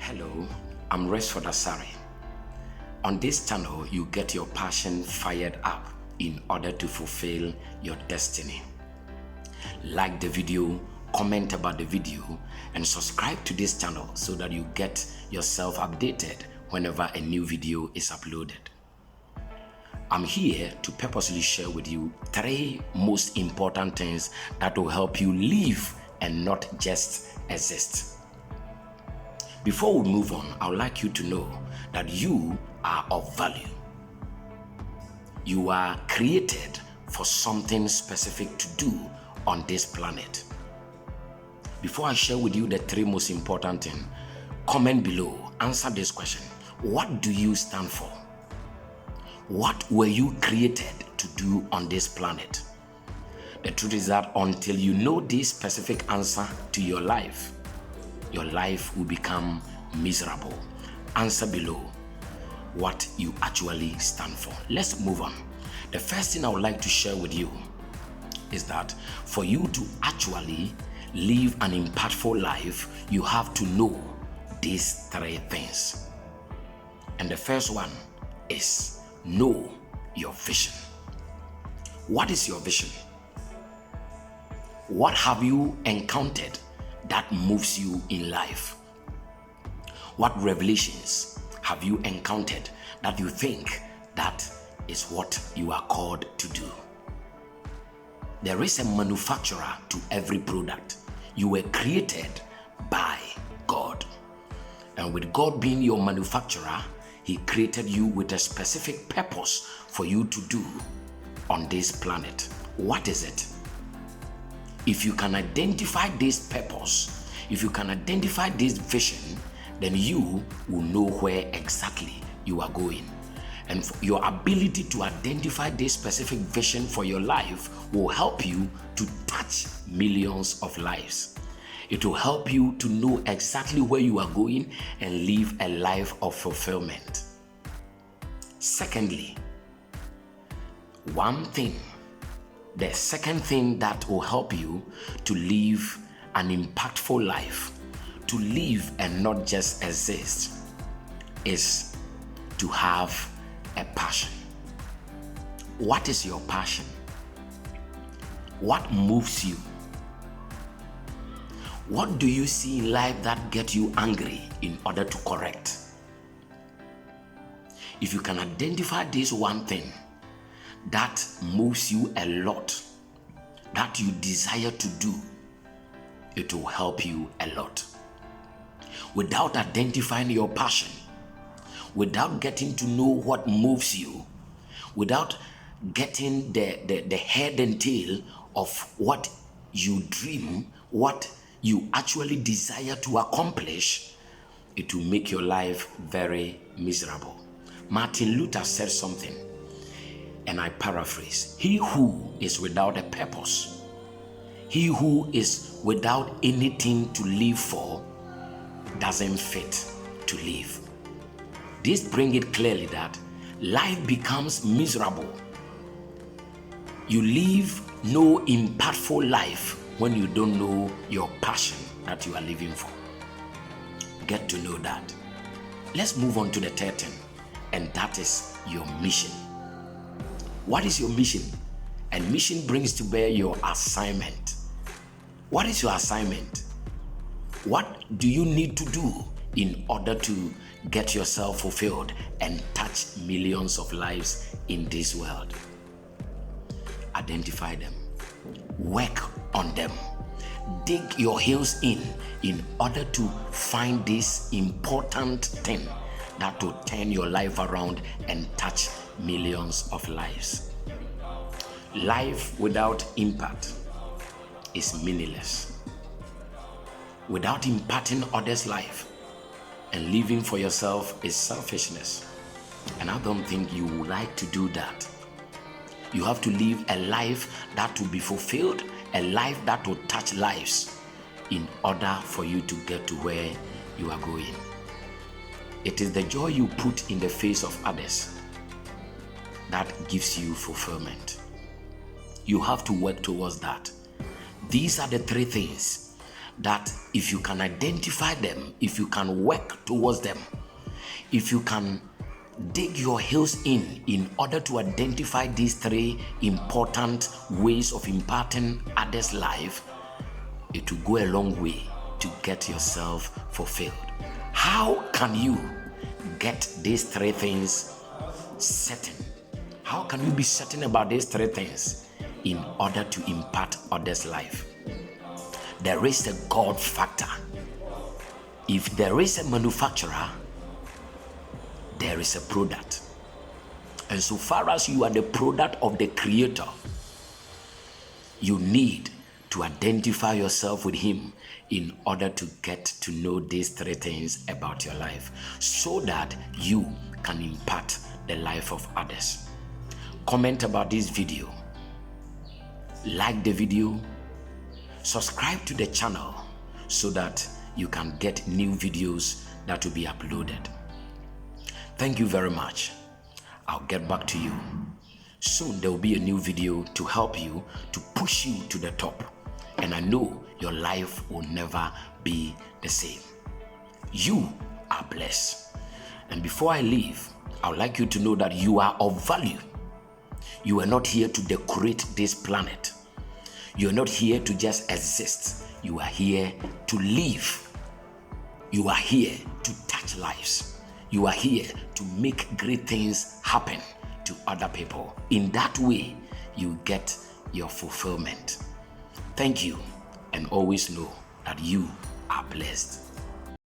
Hello, I'm Resford Asari. On this channel, you get your passion fired up in order to fulfill your destiny. Like the video, comment about the video, and subscribe to this channel so that you get yourself updated whenever a new video is uploaded. I'm here to purposely share with you 3 most important things that will help you live and not just exist. Before we move on, I would like you to know that you are of value. You are created for something specific to do on this planet. Before I share with you the 3 most important things, comment below, answer this question. What do you stand for? What were you created to do on this planet? The truth is that until you know this specific answer to your life will become miserable. Answer below what you actually stand for. Let's move on. The first thing I would like to share with you is that for you to actually live an impactful life, you have to know these 3 things. And the first one is know your vision. What is your vision? What have you encountered that moves you in life? What revelations have you encountered that you think that is what you are called to do? There is a manufacturer to every product. You were created by God. And with God being your manufacturer, He created you with a specific purpose for you to do on this planet. What is it? If you can identify this purpose, if you can identify this vision, then you will know where exactly you are going. And your ability to identify this specific vision for your life will help you to touch millions of lives. It will help you to know exactly where you are going and live a life of fulfillment. Secondly, the second thing that will help you to live an impactful life, to live and not just exist, is to have a passion. What is your passion? What moves you? What do you see in life that gets you angry in order to correct? If you can identify this one thing that moves you a lot, that you desire to do, it will help you a lot. Without identifying your passion, without getting to know what moves you, without getting the head and tail of what you dream, what you actually desire to accomplish, it will make your life very miserable. Martin Luther said something, and I paraphrase: he who is without a purpose, he who is without anything to live for, doesn't fit to live. This brings it clearly that life becomes miserable. You live no impactful life when you don't know your passion that you are living for. Get to know that. Let's move on to the third thing, and that is your mission. What is your mission? And mission brings to bear your assignment. What is your assignment? What do you need to do in order to get yourself fulfilled and touch millions of lives in this world? Identify them. Work on them. Dig your heels in order to find this important thing that will turn your life around and touch millions of lives. Life without impact is meaningless. Without impacting others' life and living for yourself is selfishness. And I don't think you would like to do that. You have to live a life that will be fulfilled, a life that will touch lives in order for you to get to where you are going. It is the joy you put in the face of others that gives you fulfillment. You have to work towards that. These are the 3 things that if you can identify them, if you can work towards them, if you can dig your heels in order to identify these three important ways of imparting others' life, it will go a long way to get yourself fulfilled. How can you get these three things certain? How can you be certain about these three things in order to impart others' life? There is a God factor. If there is a manufacturer, there is a product. And so far as you are the product of the Creator, you need to identify yourself with Him in order to get to know these three things about your life, so that you can impart the life of others. Comment about this video, like the video, subscribe to the channel so that you can get new videos that will be uploaded. Thank you very much. I'll get back to you. Soon there will be a new video to help you, to push you to the top. And I know your life will never be the same. You are blessed. And before I leave, I would like you to know that you are of value. You are not here to decorate this planet. You are not here to just exist. You are here to live. You are here to touch lives. You are here to make great things happen to other people. In that way, you get your fulfillment. Thank you, and always know that you are blessed.